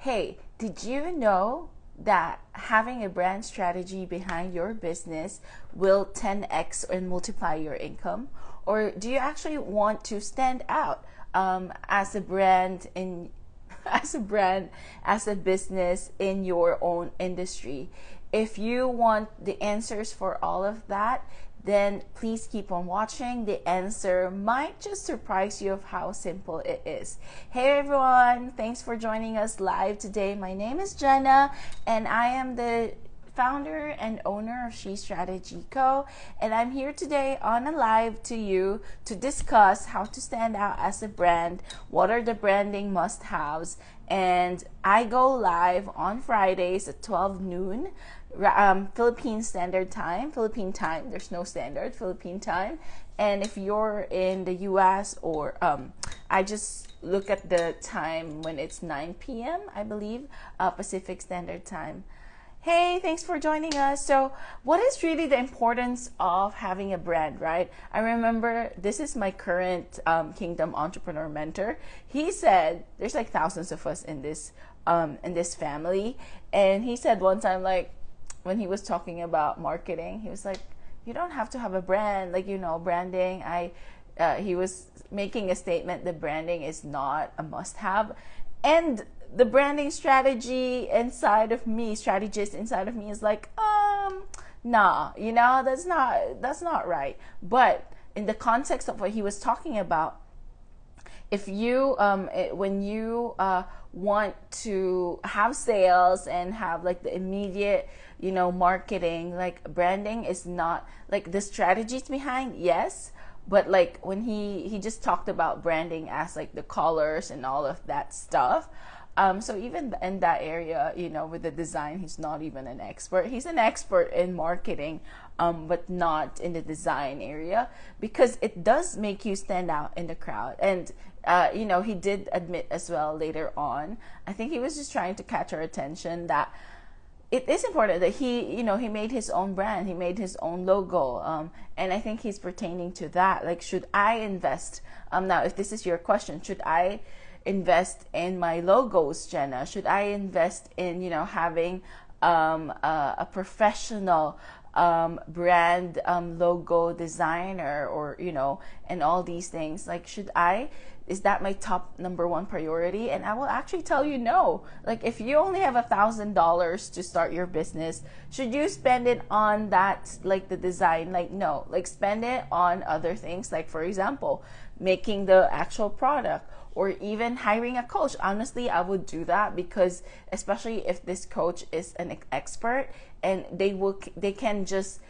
Hey, did you know that having a brand strategy behind your business will 10x and multiply your income? Or do you actually want to stand out as a brand in as a business in your own industry? If you want the answers for all of that, then please keep on watching. The answer might just surprise you of how simple it is. Hey everyone, thanks for joining us live today. My name is Jenna and I am the founder and owner of She Strategy Co. And I'm here today on a live to you to discuss how to stand out as a brand, what are the branding must-haves, and I go live on Fridays at 12 noon Philippine Standard Time, Philippine time, there's no standard, Philippine time. And if you're in the US or I just look at the time when it's 9 p.m. I believe, Pacific Standard Time. Hey, thanks for joining us. So what is really the importance of having a brand, right? I remember this is my current Kingdom Entrepreneur mentor. He said, there's like thousands of us in this family. And he said one time, like, when he was talking about marketing, he was like, you don't have to have a brand, like, branding. He was making a statement that branding is not a must-have. And the branding strategist inside of me is like, nah, that's not right. But in the context of what he was talking about, if you when you want to have sales and have like the immediate marketing, like branding is not like the strategies behind, yes, but like when he just talked about branding as like the colors and all of that stuff. So even in that area, with the design, he's not even an expert. He's an expert in marketing, but not in the design area, because it does make you stand out in the crowd. And, he did admit as well later on, I think he was just trying to catch our attention that it is important that he made his own brand, he made his own logo. And I think he's pertaining to that. Like, should I invest? Now, if this is your question, should I invest in my logos, Jenna? Should I invest in having a professional brand logo designer, or and all these things? Like, is that my top number one priority? And I will actually tell you no. Like, if you only have $1,000 to start your business, should you spend it on that, like the design? Like, no. Like, spend it on other things, like, for example, making the actual product, or even hiring a coach. Honestly, I would do that, because especially if this coach is an expert, and they can just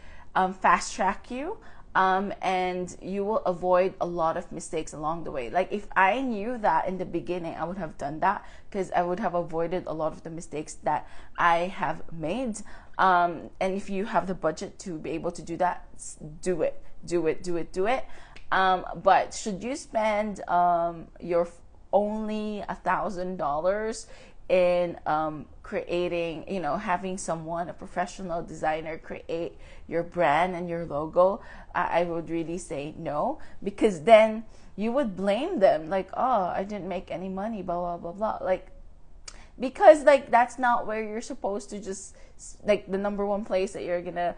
fast track you, and you will avoid a lot of mistakes along the way. Like, if I knew that in the beginning, I would have done that, because I would have avoided a lot of the mistakes that I have made. And if you have the budget to be able to do that, do it. But should you spend your only $1,000 in creating, having someone, a professional designer, create your brand and your logo? I would really say no, because then you would blame them, like, oh, I didn't make any money, blah, blah, blah, blah. Like, because like that's not where you're supposed to just, like, the number one place that you're gonna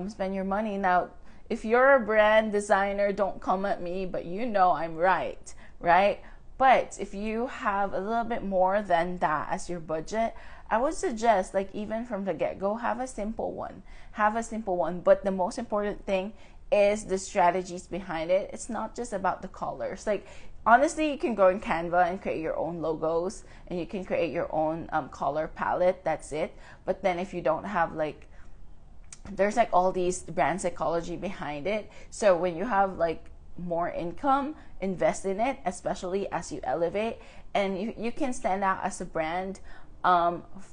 spend your money. Now, if you're a brand designer, don't come at me, but I'm right? But if you have a little bit more than that as your budget, I would suggest, like, even from the get-go, have a simple one. But the most important thing is the strategies behind it. It's not just about the colors. Like, honestly, you can go in Canva and create your own logos, and you can create your own color palette. That's it. But then if you don't have, like, there's like all these brand psychology behind it. So when you have like more income, invest in it, especially as you elevate, and you can stand out as a brand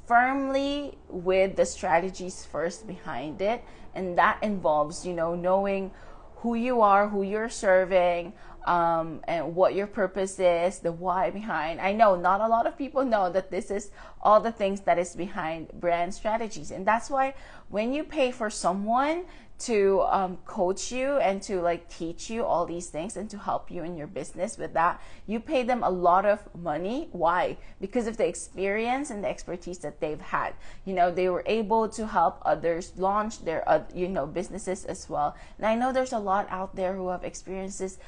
firmly with the strategies first behind it. And that involves, knowing who you are, who you're serving, and what your purpose is, the why behind. I know not a lot of people know that this is all the things that is behind brand strategies. And that's why when you pay for someone to coach you and to like teach you all these things and to help you in your business with that. You pay them a lot of money. Why? Because of the experience and the expertise that they've had. You know, they were able to help others launch their businesses as well. And I know there's a lot out there who have experiences,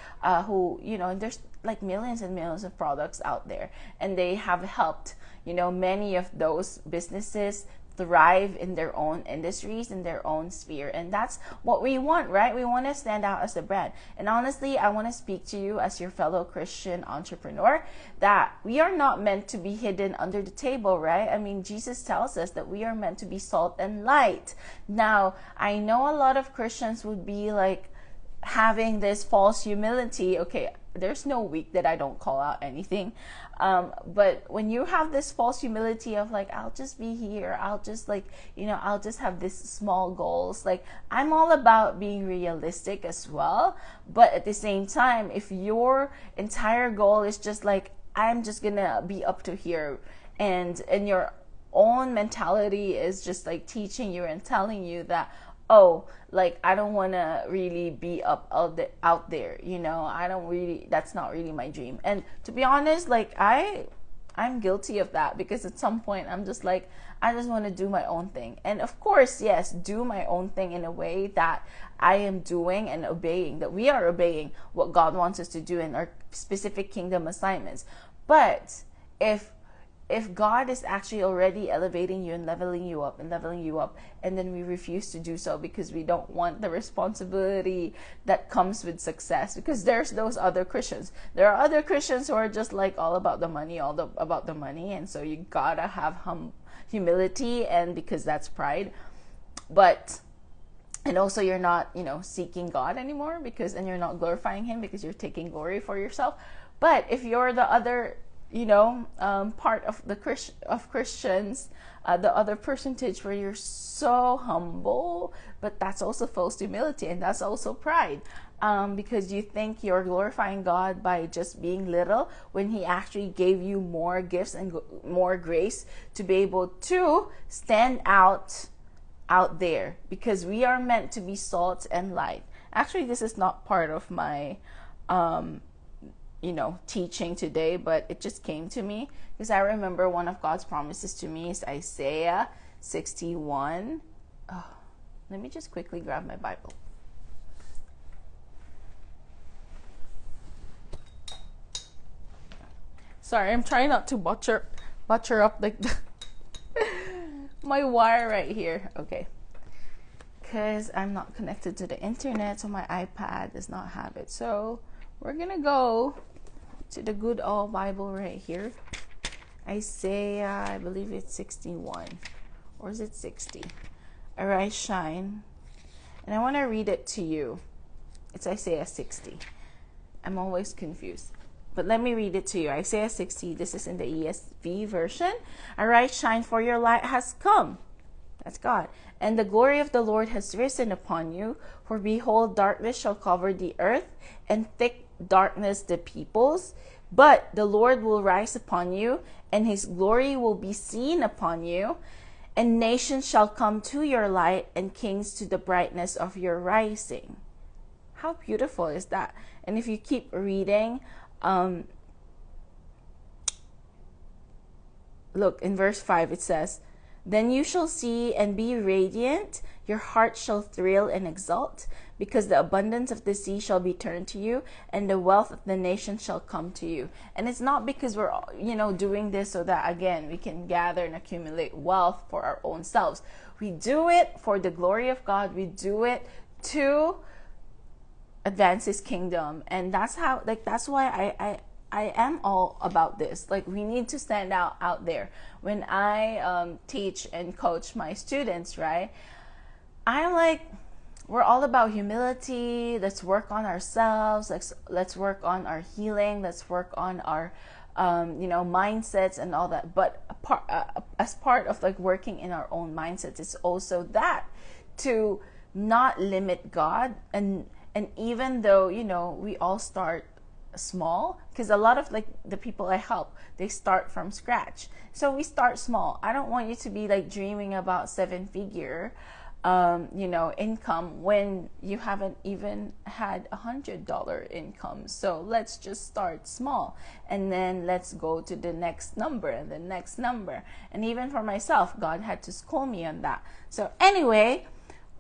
who, you know, there's like millions and millions of products out there, and they have helped, you know, many of those businesses thrive in their own industries, in their own sphere. And that's what we want, right? We want to stand out as a brand. And honestly, I want to speak to you as your fellow Christian entrepreneur that we are not meant to be hidden under the table, right? I mean, Jesus tells us that we are meant to be salt and light. Now, I know a lot of Christians would be like having this false humility. Okay, there's no week that I don't call out anything. But when you have this false humility of like, I'll just be here, I'll just like, you know, I'll just have this small goals. Like, I'm all about being realistic as well. But at the same time, if your entire goal is just like, I'm just gonna be up to here, and your own mentality is just like teaching you and telling you that, oh, like, I don't want to really be out there, you know, that's not really my dream. And to be honest, like, I'm guilty of that, because at some point I'm just like, I just want to do my own thing. And of course, yes, do my own thing in a way that I am doing and obeying, that we are obeying what God wants us to do in our specific kingdom assignments. But if God is actually already elevating you and leveling you up, and then we refuse to do so because we don't want the responsibility that comes with success, because there's those other Christians. There are other Christians who are just like all about the money, and so you gotta have humility, and because that's pride. And also you're not, you know, seeking God anymore, and you're not glorifying Him because you're taking glory for yourself. But if you're the other, you know, part of the Christians, the other percentage where you're so humble, but that's also false humility, and that's also pride, because you think you're glorifying God by just being little, when He actually gave you more gifts and more grace to be able to stand out there, because we are meant to be salt and light. Actually, this is not part of my teaching today, but it just came to me because I remember one of God's promises to me is Isaiah 61. Oh, let me just quickly grab my Bible. Sorry, I'm trying not to butcher up like my wire right here. Okay. Because I'm not connected to the internet, so my iPad does not have it. So we're going to go to the good old Bible right here. Isaiah, I believe it's 61. Or is it 60? Arise, shine. And I want to read it to you. It's Isaiah 60. I'm always confused. But let me read it to you. Isaiah 60, this is in the ESV version. Arise, shine, for your light has come. That's God. And the glory of the Lord has risen upon you. For behold, darkness shall cover the earth, and thick darkness the peoples. But the Lord will rise upon you, and His glory will be seen upon you. And nations shall come to your light, and kings to the brightness of your rising. How beautiful is that? And if you keep reading, look, in verse 5 it says, then you shall see and be radiant, your heart shall thrill and exult, because the abundance of the sea shall be turned to you, and the wealth of the nations shall come to you. And it's not because we're, doing this so that, again, we can gather and accumulate wealth for our own selves. We do it for the glory of God. We do it to advance His kingdom. And that's how, that's why I am all about this. Like, we need to stand out there. When I teach and coach my students, right, I'm like, we're all about humility. Let's work on ourselves. Let's work on our healing. Let's work on our mindsets and all that. But as part of like working in our own mindsets, it's also that to not limit God. And even though we all start small, because a lot of like the people I help, they start from scratch. So we start small. I don't want you to be like dreaming about 7-figure income when you haven't even had $100 income. So let's just start small, and then let's go to the next number and the next number. And even for myself, God had to school me on that. So anyway,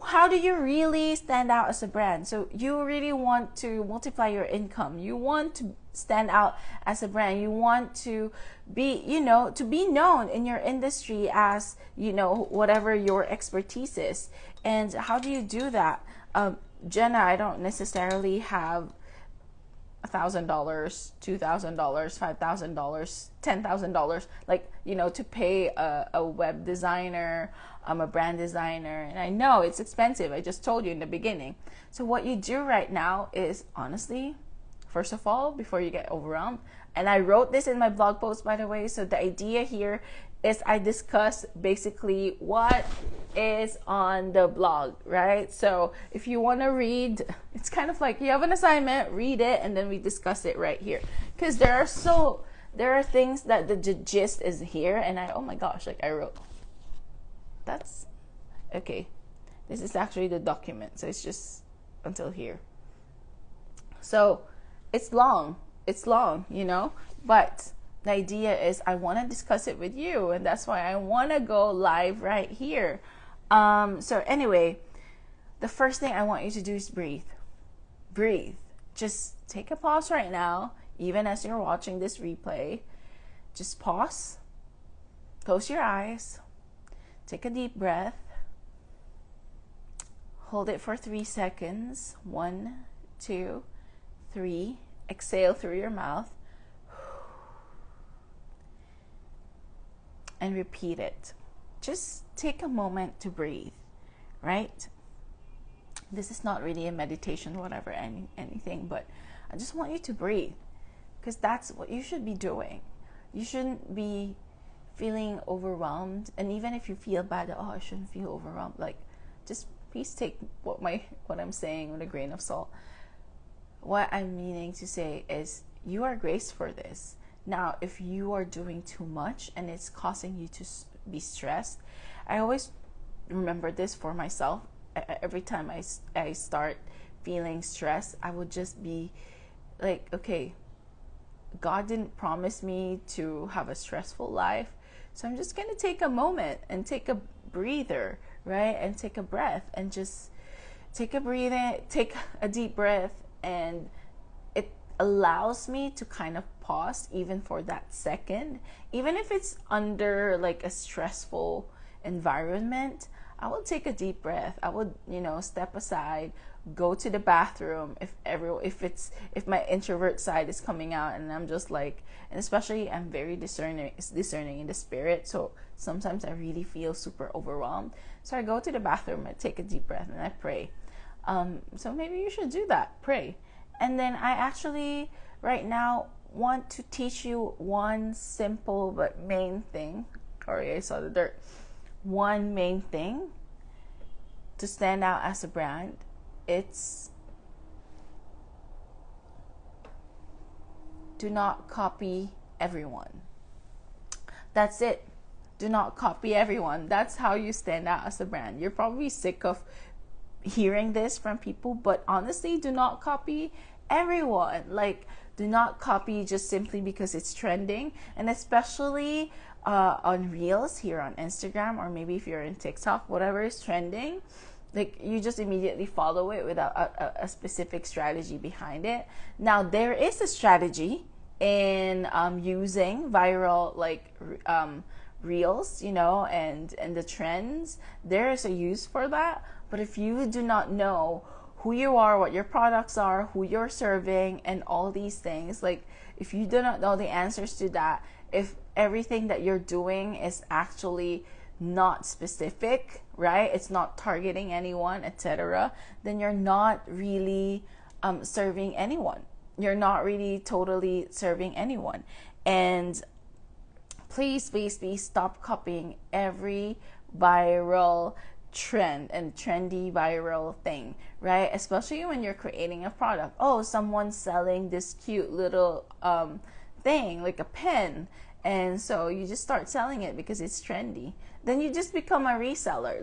how do you really stand out as a brand? So you really want to multiply your income. You want to stand out as a brand. You want to be, to be known in your industry as, whatever your expertise is. And how do you do that? Jenna, I don't necessarily have $1,000, $2,000, $5,000, $10,000, to pay a web designer, a brand designer. And I know it's expensive. I just told you in the beginning. So what you do right now is, honestly, first of all, before you get overwhelmed, and I wrote this in my blog post, by the way. So the idea here is I discuss basically what is on the blog, right? So if you want to read, it's kind of like you have an assignment, read it, and then we discuss it right here. Because there are things that the gist is here, and oh my gosh, I wrote, that's, okay. This is actually the document, so it's just until here. So it's long, but the idea is I want to discuss it with you, and that's why I want to go live right here. So anyway, the first thing I want you to do is breathe. Just take a pause right now, even as you're watching this replay. Just pause, close your eyes, take a deep breath, hold it for 3 seconds. 1, 2, 3. Exhale through your mouth and repeat it. Just take a moment to breathe, right? This is not really a meditation, whatever, anything, but I just want you to breathe, because that's what you should be doing. You shouldn't be feeling overwhelmed. And even if you feel bad, I shouldn't feel overwhelmed, just please take what I'm saying with a grain of salt. What I'm meaning to say is you are graced for this. Now, if you are doing too much and it's causing you to be stressed, I always remember this for myself. Every time I start feeling stressed, I would just be like, okay, God didn't promise me to have a stressful life. So I'm just going to take a moment and take a breather, right? And take a breath and just take a deep breath. And it allows me to kind of pause even for that second. Even if it's under a stressful environment, I will take a deep breath. I would, step aside, go to the bathroom if my introvert side is coming out, and I'm just and especially I'm very discerning in the spirit. So sometimes I really feel super overwhelmed. So I go to the bathroom, I take a deep breath, and I pray. So maybe you should do that. Pray. And then I actually right now want to teach you one simple but main thing. Sorry, I saw the dirt. One main thing to stand out as a brand. It's do not copy everyone. That's it. Do not copy everyone. That's how you stand out as a brand. You're probably sick of hearing this from people, but honestly, do not copy everyone. Do not copy just simply because it's trending. And especially on Reels here on Instagram, or maybe if you're in TikTok, whatever is trending, you just immediately follow it without a specific strategy behind it. Now, there is a strategy in using viral Reels, and the trends. There is a use for that. But if you do not know who you are, what your products are, who you're serving, and all these things, if you do not know the answers to that, if everything that you're doing is actually not specific, right? It's not targeting anyone, etc., then you're not really serving anyone. You're not really totally serving anyone. And please stop copying every viral trend and trendy viral thing, right? Especially when you're creating a product. Someone's selling this cute little thing, like a pen, and so you just start selling it because it's trendy. Then you just become a reseller.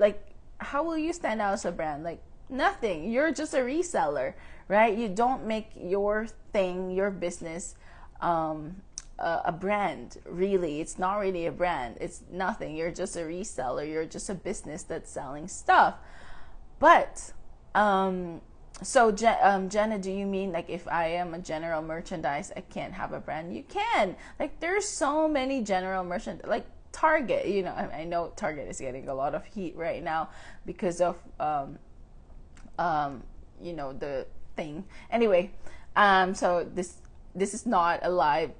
how will you stand out as a brand? Like nothing. You're just a reseller, right? You don't make your thing, your business, a brand. Really, it's not really a brand. It's nothing. You're just a reseller. You're just a business that's selling stuff. But so Jenna, do you mean like if I am a general merchandise, I can't have a brand? You can. Like there's so many general merchandise, like Target. You know, I know Target is getting a lot of heat right now because of you know, the thing. Anyway, so this is not a live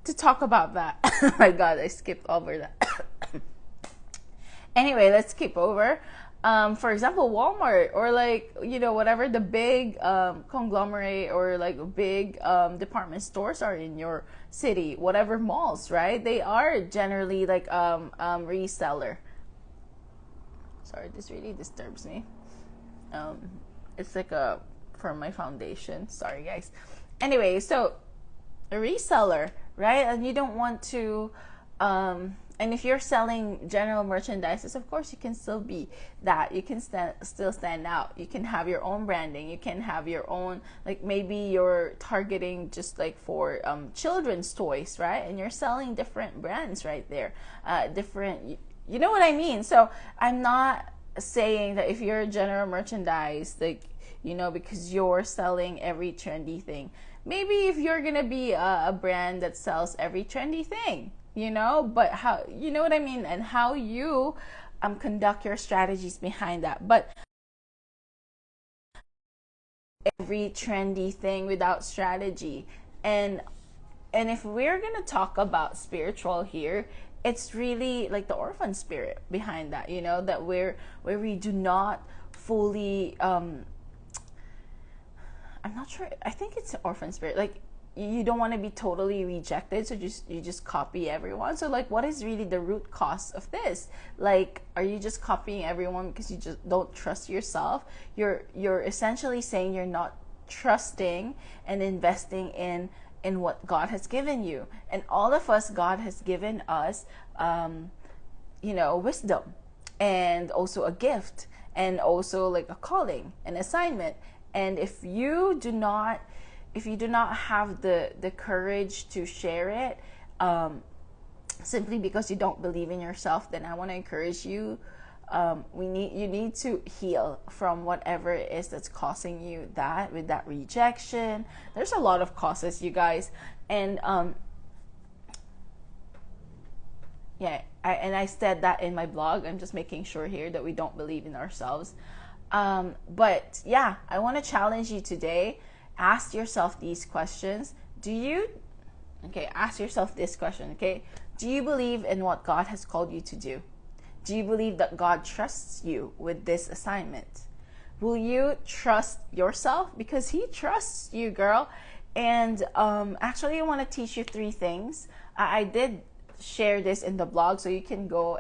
to talk about that. Oh my God, I skipped over that. Anyway, let's skip over. For example, Walmart or like, you know, whatever the big conglomerate or like big department stores are in your city, whatever malls, right? They are generally like reseller. Sorry, this really disturbs me. It's like from my foundation. Sorry, guys. Anyway, so a reseller, right? And you don't want to and if you're selling general merchandises, of course you can still be that. You can still stand out. You can have your own branding. You can have your own, like maybe you're targeting just like for children's toys, right? And you're selling different brands right there, different. You know what I mean? So I'm not saying that if you're general merchandise, like, you know, because you're selling every trendy thing. Maybe if you're gonna be a brand that sells every trendy thing, you know, but how, you know what I mean, and how you conduct your strategies behind that. But every trendy thing without strategy, and if we're gonna talk about spiritual here, it's really like the orphan spirit behind that, you know, that where we do not fully I'm not sure, I think it's orphan spirit, like you don't want to be totally rejected, so you just copy everyone. So like, what is really the root cause of this? Like, are you just copying everyone because you just don't trust yourself? You're essentially saying you're not trusting and investing in what God has given you. And all of us, God has given us you know, wisdom, and also a gift, and also like a calling, an assignment. And if you do not have the courage to share it, simply because you don't believe in yourself, then I want to encourage you. You need to heal from whatever it is that's causing you that, with that rejection. There's a lot of causes, you guys, and yeah, I said that in my blog. I'm just making sure here that we don't believe in ourselves. But yeah, I want to challenge you today. Ask yourself these questions. Ask yourself this question, okay? Do you believe in what God has called you to do? Do you believe that God trusts you with this assignment? Will you trust yourself? Because He trusts you, girl. And actually, I want to teach you 3 things. I did share this in the blog, so you can go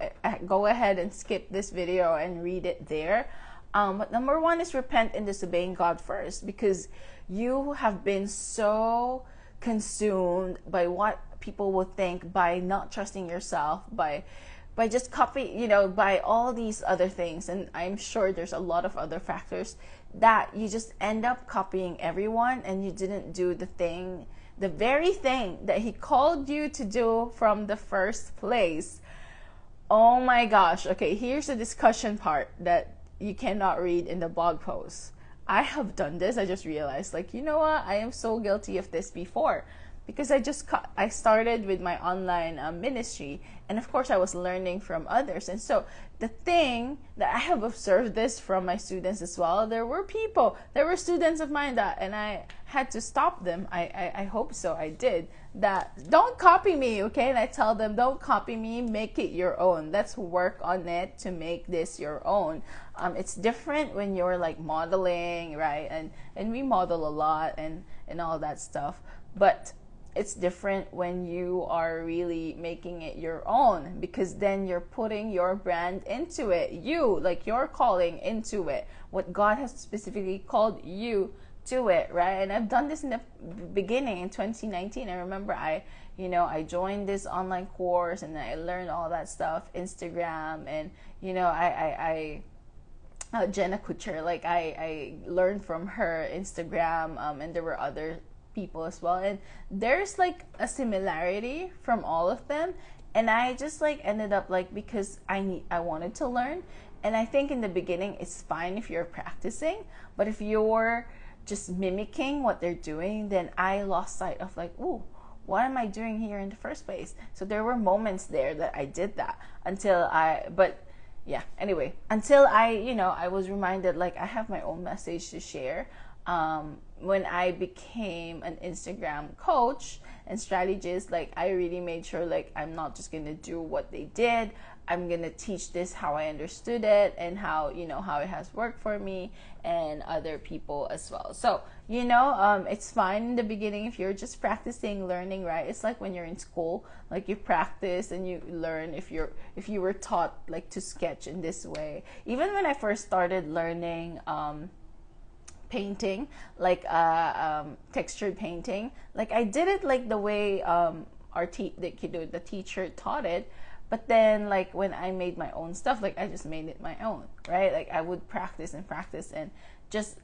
ahead and skip this video and read it there. But number 1 is repent in disobeying God first, because you have been so consumed by what people will think, by not trusting yourself, by just copying, you know, by all these other things. And I'm sure there's a lot of other factors that you just end up copying everyone, and you didn't do the very thing that He called you to do from the first place. Oh my gosh. Okay, here's the discussion part that you cannot read in the blog post. I have done this. I just realized, like, you know what? I am so guilty of this before, because I started with my online ministry, and of course I was learning from others. And so the thing that I have observed this from my students as well, there were students of mine that, and I had to stop them. I hope so. I did. That don't copy me, okay? And I tell them, don't copy me, make it your own. Let's work on it to make this your own. It's different when you're like modeling, right? And we model a lot and all that stuff. But it's different when you are really making it your own, because then you're putting your brand into it, like your calling into it, what God has specifically called you to it, right? And I've done this in the beginning in 2019. I remember I joined this online course and I learned all that stuff, Instagram, and I Jenna, like I learned from her Instagram, and there were other people as well, and there's like a similarity from all of them, and I just like ended up like, because I wanted to learn, and I think in the beginning it's fine if you're practicing, but if you're just mimicking what they're doing, then I lost sight of like, ooh, what am I doing here in the first place? So there were moments there that I did that but yeah, anyway, until I was reminded like I have my own message to share. When I became an Instagram coach and strategist, like I really made sure like I'm not just gonna do what they did. I'm gonna teach this how I understood it and how how it has worked for me and other people as well. So it's fine in the beginning if you're just practicing, learning, right? It's like when you're in school, like you practice and you learn. If you were taught like to sketch in this way, even when I first started learning painting, like textured painting, like I did it like the way the teacher taught it. But then like when I made my own stuff, like I just made it my own, right? Like I would practice and just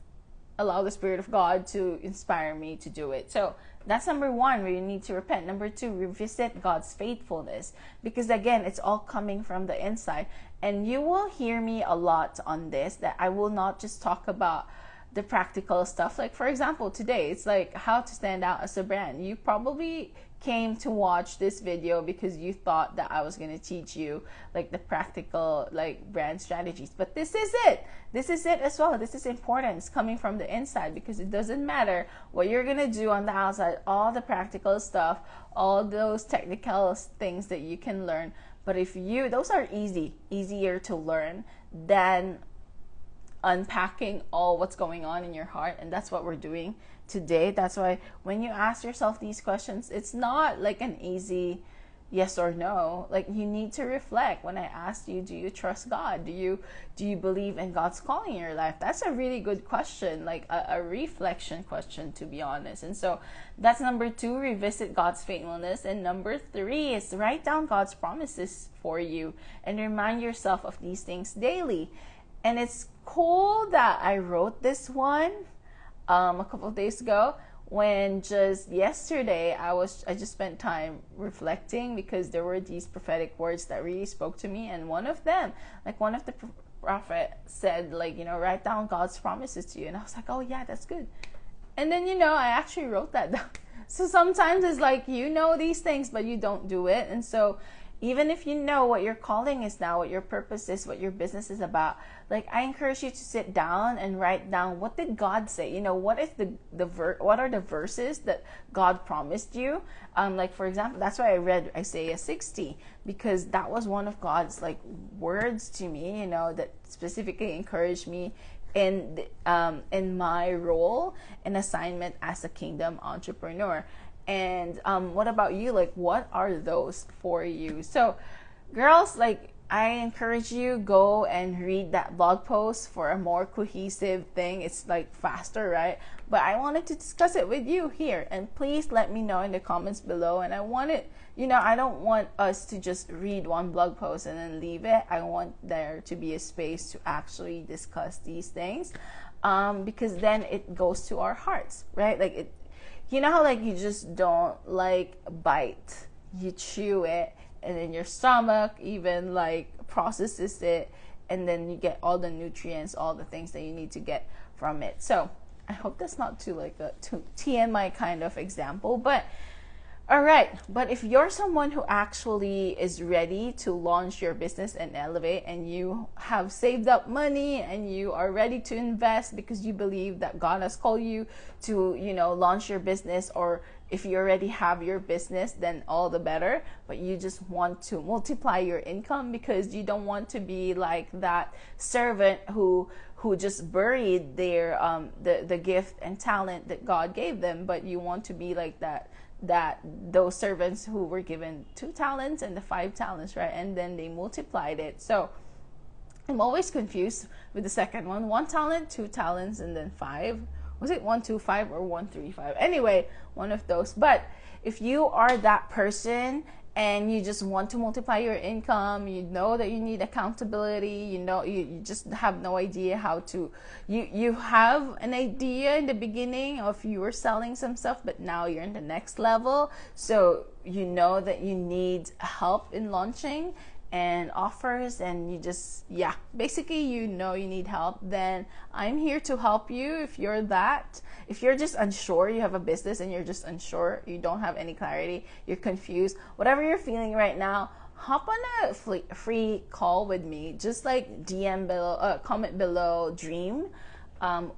allow the Spirit of God to inspire me to do it. So that's number one, where you need to repent. Number two, revisit God's faithfulness, because again, it's all coming from the inside. And you will hear me a lot on this, that I will not just talk about the practical stuff. Like for example, today it's like how to stand out as a brand. You probably came to watch this video because you thought that I was going to teach you like the practical like brand strategies, but this is it as well. This is important. It's coming from the inside, because it doesn't matter what you're going to do on the outside, all the practical stuff, all those technical things that you can learn, but if those are easier to learn than unpacking all what's going on in your heart. And that's what we're doing today. That's why when you ask yourself these questions, it's not like an easy yes or no. Like you need to reflect. When I asked you, do you trust God? Do you believe in God's calling in your life? That's a really good question, like a reflection question, to be honest. And so that's number two, revisit God's faithfulness. And number three is write down God's promises for you and remind yourself of these things daily. And it's cool that I wrote this one a couple of days ago, when just yesterday I just spent time reflecting, because there were these prophetic words that really spoke to me. And one of them, like one of the prophet said, like, write down God's promises to you. And I was like, oh yeah, that's good. And then, I actually wrote that down. So sometimes it's like, these things, but you don't do it. And so even if you know what your calling is now, what your purpose is, what your business is about, like I encourage you to sit down and write down, what did God say? What is what are the verses that God promised you? Like for example, that's why I read Isaiah 60, because that was one of God's like words to me, that specifically encouraged me in my role and assignment as a kingdom entrepreneur. And what about you? Like, what are those for you? So girls, like I encourage you, go and read that blog post for a more cohesive thing. It's like faster, right? But I wanted to discuss it with you here, and please let me know in the comments below. And I want it, I don't want us to just read one blog post and then leave it. I want there to be a space to actually discuss these things, because then it goes to our hearts, right? Like it, how like you just don't like bite, you chew it, and then your stomach even like processes it, and then you get all the nutrients, all the things that you need to get from it. So I hope that's not too TMI kind of example, but all right. But if you're someone who actually is ready to launch your business and elevate, and you have saved up money and you are ready to invest because you believe that God has called you to, launch your business, or if you already have your business, then all the better, but you just want to multiply your income because you don't want to be like that servant who just buried their the gift and talent that God gave them, but you want to be like those servants who were given 2 talents and the 5 talents, right? And then they multiplied it. So I'm always confused with the second one. 1 talent, 2 talents, and then 5. Was it 1, 2, 5 or 1, 3, 5? Anyway, one of those. But if you are that person and you just want to multiply your income, you know that you need accountability, you just have no idea how to, you have an idea in the beginning of you were selling some stuff, but now you're in the next level, so you know that you need help in launching and offers, and you just, yeah, basically you need help, then I'm here to help you. If you're just unsure, you have a business and you're just unsure, you don't have any clarity, you're confused, whatever you're feeling right now, hop on a free call with me. Just like DM below, comment below dream,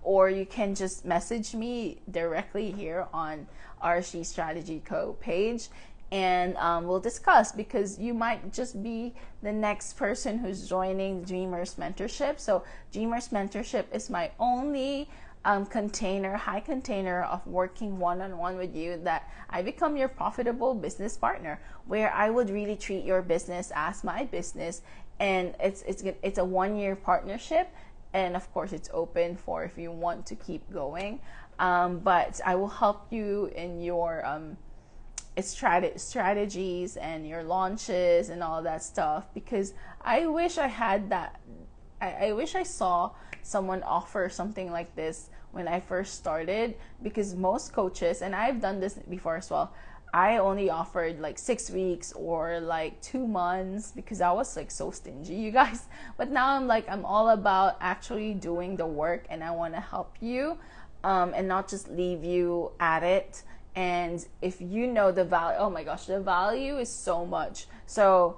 or you can just message me directly here on RC Strategy Co page, and we'll discuss, because you might just be the next person who's joining Dreamers Mentorship. So Dreamers Mentorship is my only high container of working one-on-one with you, that I become your profitable business partner, where I would really treat your business as my business, and it's a 1-year partnership, and of course it's open for if you want to keep going, but I will help you in your strategies and your launches and all that stuff, because I wish I had that. I wish I saw someone offer something like this when I first started, because most coaches, and I've done this before as well, I only offered like 6 weeks or like 2 months, because I was like so stingy, you guys. But now I'm all about actually doing the work, and I want to help you, and not just leave you at it. And if you know the value, oh my gosh, the value is so much. So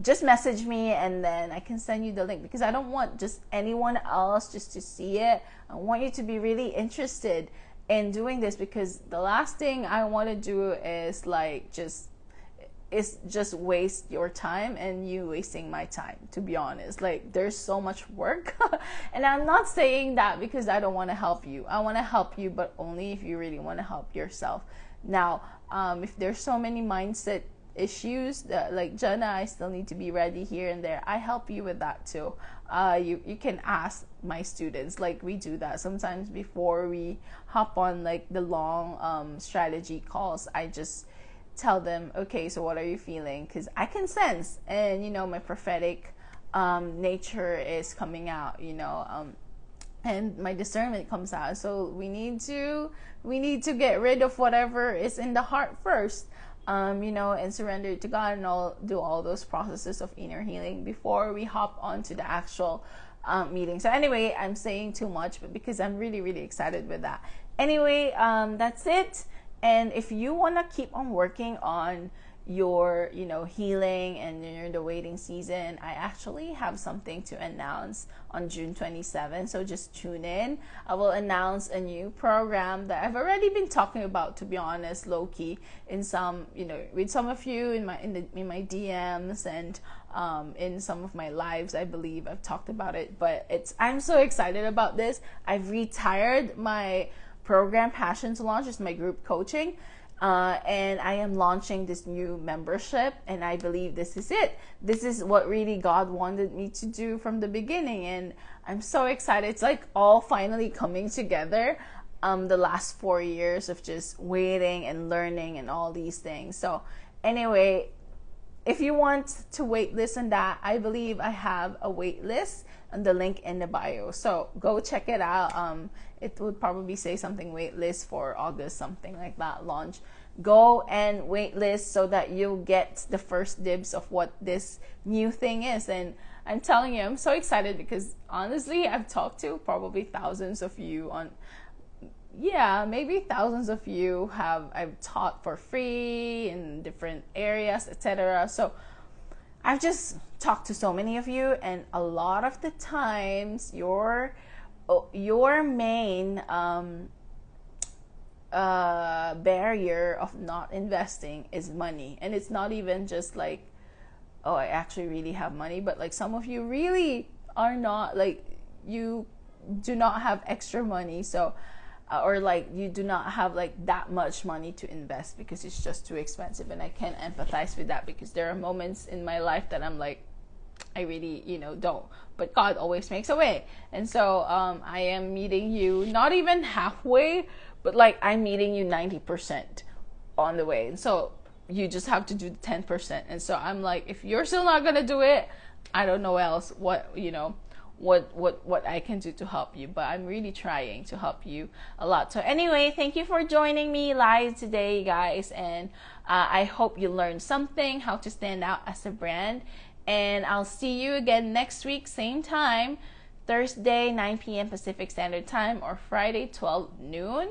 just message me, and then I can send you the link, because I don't want just anyone else just to see it. I want you to be really interested in doing this, because the last thing I want to do is just waste your time and you wasting my time, to be honest. Like, there's so much work and I'm not saying that because I don't want to help you. I want to help you, but only if you really want to help yourself. Now, if there's so many mindset issues that, like, Jenna, I still need to be ready here and there, I help you with that too. You can ask my students, like, we do that sometimes before we hop on like the long strategy calls. I just tell them, okay, so what are you feeling? Because I can sense, and my prophetic nature is coming out, and my discernment comes out. So we need to get rid of whatever is in the heart first, and surrender it to God, and do all those processes of inner healing before we hop onto the actual meeting. So anyway, I'm saying too much, but because I'm really, really excited with that. Anyway, that's it. And if you want to keep on working on your, healing, and you're in the waiting season, I actually have something to announce on June 27th. So just tune in. I will announce a new program that I've already been talking about, to be honest, low key, in some, with some of you in my DMs, and in some of my lives. I believe I've talked about it, but I'm so excited about this. I've retired my program Passion to Launch, is my group coaching, and I am launching this new membership, and I believe this is it. This is what really God wanted me to do from the beginning, and I'm so excited. It's like all finally coming together, the last 4 years of just waiting and learning and all these things. So anyway, if you want to wait list on that, I believe I have a wait list on the link in the bio. So go check it out. It would probably say something wait list for August, something like that, launch. Go and wait list so that you'll get the first dibs of what this new thing is. And I'm telling you, I'm so excited, because honestly, I've talked to probably thousands of you maybe thousands of you I've taught for free in different areas, etc. So I've just talked to so many of you, and a lot of the times your main barrier of not investing is money. And it's not even just like, oh, I actually really have money, but like some of you really are not, like, you do not have extra money, so or like you do not have like that much money to invest because it's just too expensive. And I can empathize with that, because there are moments in my life that I'm like, I really don't, but God always makes a way. And so I am meeting you not even halfway, but like I'm meeting you 90% on the way. And so you just have to do the 10%. And so I'm like, if you're still not gonna do it, I don't know else what, you know, what I can do to help you. But I'm really trying to help you a lot. So anyway, thank you for joining me live today, guys, and I hope you learned something, how to stand out as a brand. And I'll see you again next week, same time, Thursday 9 p.m. Pacific Standard Time, or Friday 12 noon.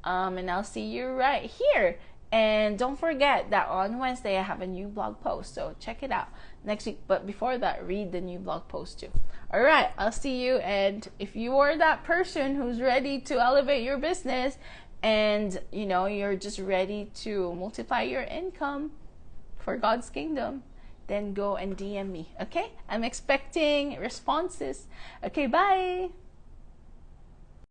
And I'll see you right here. And don't forget that on Wednesday I have a new blog post, so check it out next week. But before that, read the new blog post too. All right, I'll see you. And if you are that person who's ready to elevate your business, and you know, you're just ready to multiply your income for God's kingdom, then go and DM me. Okay, I'm expecting responses. Okay, bye.